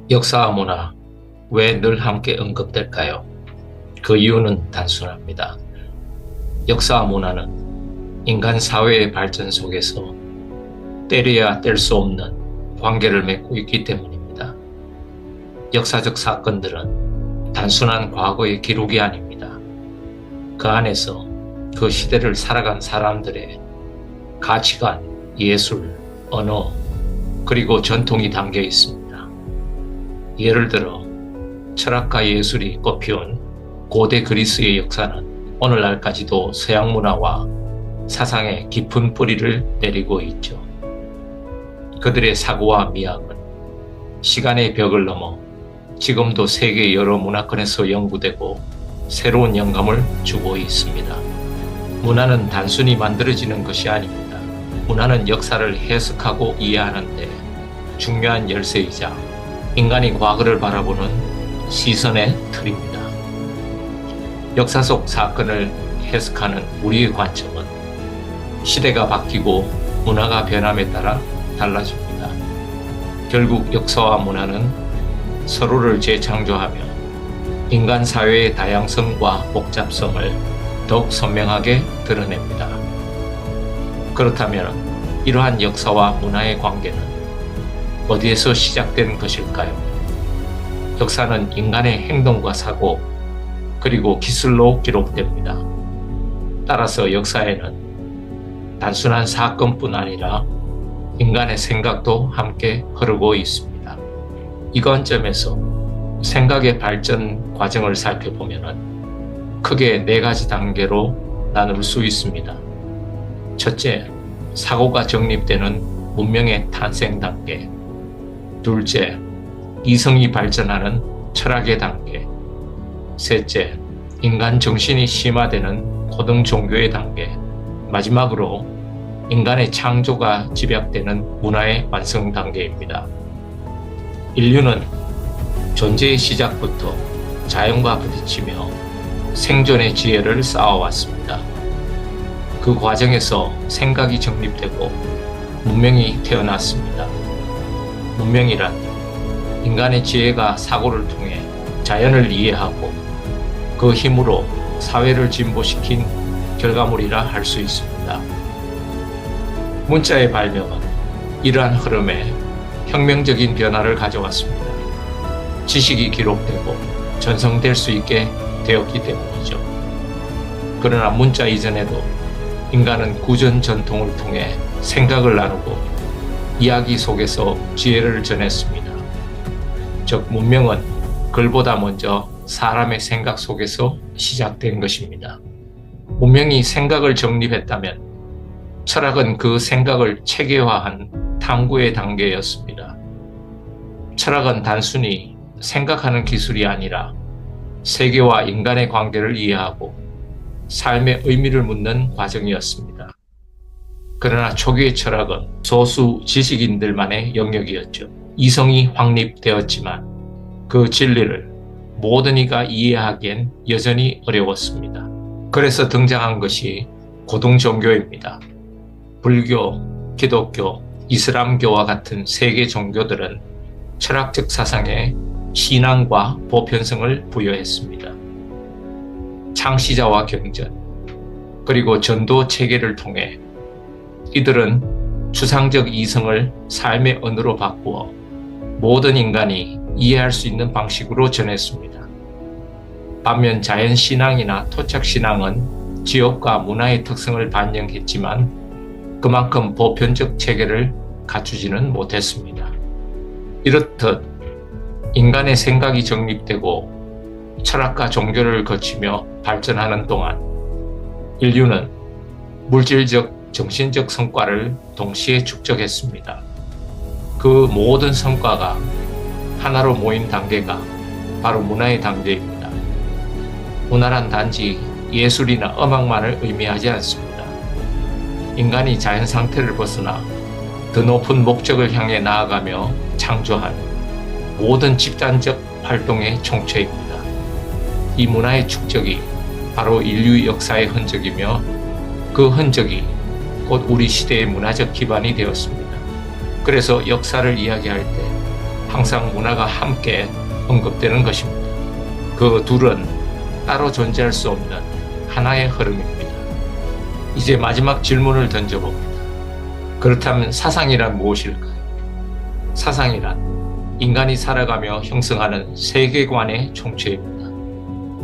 역사와 문화, 왜 늘 함께 언급될까요? 그 이유는 단순합니다. 역사와 문화는 인간 사회의 발전 속에서 떼려야 뗄 수 없는 관계를 맺고 있기 때문입니다. 역사적 사건들은 단순한 과거의 기록이 아닙니다. 그 안에서 그 시대를 살아간 사람들의 가치관, 예술, 언어, 그리고 전통이 담겨 있습니다. 예를 들어 철학과 예술이 꽃피운 고대 그리스의 역사는 오늘날까지도 서양 문화와 사상에 깊은 뿌리를 내리고 있죠. 그들의 사고와 미학은 시간의 벽을 넘어 지금도 세계 여러 문화권에서 연구되고 새로운 영감을 주고 있습니다. 문화는 단순히 만들어지는 것이 아닙니다. 문화는 역사를 해석하고 이해하는 데 중요한 열쇠이자 인간이 과거를 바라보는 시선의 틀입니다. 역사 속 사건을 해석하는 우리의 관점은 시대가 바뀌고 문화가 변함에 따라 달라집니다. 결국 역사와 문화는 서로를 재창조하며 인간 사회의 다양성과 복잡성을 더욱 선명하게 드러냅니다. 그렇다면 이러한 역사와 문화의 관계는 어디에서 시작된 것일까요? 역사는 인간의 행동과 사고, 그리고 기술로 기록됩니다. 따라서 역사에는 단순한 사건뿐 아니라 인간의 생각도 함께 흐르고 있습니다. 이 관점에서 생각의 발전 과정을 살펴보면 크게 4가지 단계로 나눌 수 있습니다. 첫째, 사고가 정립되는 문명의 탄생 단계. 둘째, 이성이 발전하는 철학의 단계. 셋째, 인간 정신이 심화되는 고등 종교의 단계. 마지막으로 인간의 창조가 집약되는 문화의 완성 단계입니다. 인류는 존재의 시작부터 자연과 부딪히며 생존의 지혜를 쌓아왔습니다. 그 과정에서 생각이 정립되고 문명이 태어났습니다. 문명이란 인간의 지혜가 사고를 통해 자연을 이해하고 그 힘으로 사회를 진보시킨 결과물이라 할 수 있습니다. 문자의 발명은 이러한 흐름에 혁명적인 변화를 가져왔습니다. 지식이 기록되고 전송될 수 있게 되었기 때문이죠. 그러나 문자 이전에도 인간은 구전 전통을 통해 생각을 나누고 이야기 속에서 지혜를 전했습니다. 즉, 문명은 글보다 먼저 사람의 생각 속에서 시작된 것입니다. 문명이 생각을 정립했다면 철학은 그 생각을 체계화한 탐구의 단계였습니다. 철학은 단순히 생각하는 기술이 아니라 세계와 인간의 관계를 이해하고 삶의 의미를 묻는 과정이었습니다. 그러나 초기의 철학은 소수 지식인들만의 영역이었죠. 이성이 확립되었지만 그 진리를 모든 이가 이해하기엔 여전히 어려웠습니다. 그래서 등장한 것이 고등 종교입니다. 불교, 기독교, 이슬람교와 같은 세계 종교들은 철학적 사상에 신앙과 보편성을 부여했습니다. 창시자와 경전, 그리고 전도 체계를 통해 이들은 추상적 이성을 삶의 언어로 바꾸어 모든 인간이 이해할 수 있는 방식으로 전했습니다. 반면 자연신앙이나 토착신앙은 지역과 문화의 특성을 반영했지만 그만큼 보편적 체계를 갖추지는 못했습니다. 이렇듯 인간의 생각이 정립되고 철학과 종교를 거치며 발전하는 동안 인류는 물질적, 정신적 성과를 동시에 축적했습니다. 그 모든 성과가 하나로 모인 단계가 바로 문화의 단계입니다. 문화란 단지 예술이나 음악만을 의미하지 않습니다. 인간이 자연 상태를 벗어나 더 높은 목적을 향해 나아가며 창조한 모든 집단적 활동의 총체입니다. 이 문화의 축적이 바로 인류 역사의 흔적이며 그 흔적이 곧 우리 시대의 문화적 기반이 되었습니다. 그래서 역사를 이야기할 때 항상 문화가 함께 언급되는 것입니다. 그 둘은 따로 존재할 수 없는 하나의 흐름입니다. 이제 마지막 질문을 던져봅니다. 그렇다면 사상이란 무엇일까요? 사상이란 인간이 살아가며 형성하는 세계관의 총체입니다.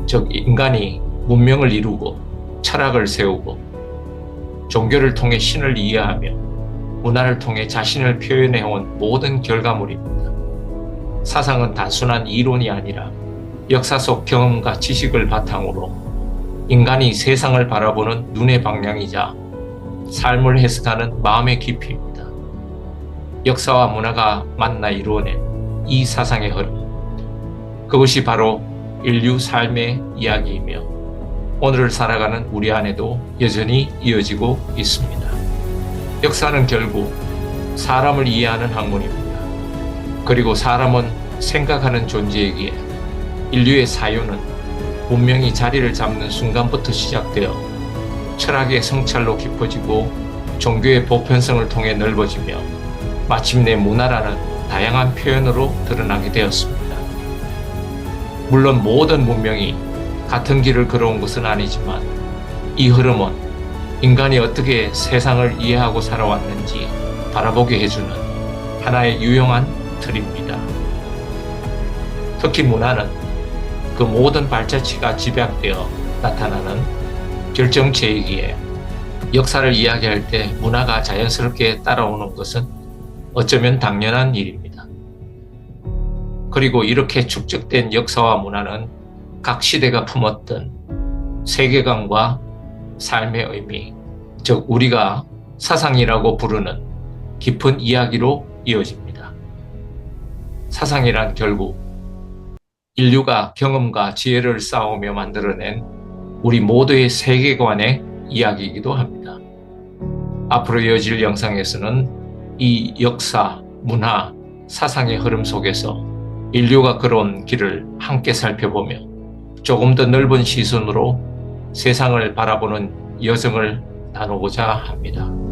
즉, 인간이 문명을 이루고 철학을 세우고 종교를 통해 신을 이해하며 문화를 통해 자신을 표현해온 모든 결과물입니다. 사상은 단순한 이론이 아니라 역사 속 경험과 지식을 바탕으로 인간이 세상을 바라보는 눈의 방향이자 삶을 해석하는 마음의 깊이입니다. 역사와 문화가 만나 이루어낸 이 사상의 흐름, 그것이 바로 인류 삶의 이야기이며 오늘을 살아가는 우리 안에도 여전히 이어지고 있습니다. 역사는 결국 사람을 이해하는 학문입니다. 그리고 사람은 생각하는 존재이기에 인류의 사유는 문명이 자리를 잡는 순간부터 시작되어 철학의 성찰로 깊어지고 종교의 보편성을 통해 넓어지며 마침내 문화라는 다양한 표현으로 드러나게 되었습니다. 물론 모든 문명이 같은 길을 걸어온 것은 아니지만 이 흐름은 인간이 어떻게 세상을 이해하고 살아왔는지 바라보게 해주는 하나의 유용한 틀입니다. 특히 문화는 그 모든 발자취가 집약되어 나타나는 결정체이기에 역사를 이야기할 때 문화가 자연스럽게 따라오는 것은 어쩌면 당연한 일입니다. 그리고 이렇게 축적된 역사와 문화는 각 시대가 품었던 세계관과 삶의 의미, 즉 우리가 사상이라고 부르는 깊은 이야기로 이어집니다. 사상이란 결국 인류가 경험과 지혜를 쌓으며 만들어낸 우리 모두의 세계관의 이야기이기도 합니다. 앞으로 이어질 영상에서는 이 역사, 문화, 사상의 흐름 속에서 인류가 걸어온 길을 함께 살펴보며 조금 더 넓은 시선으로 세상을 바라보는 여정을 나누고자 합니다.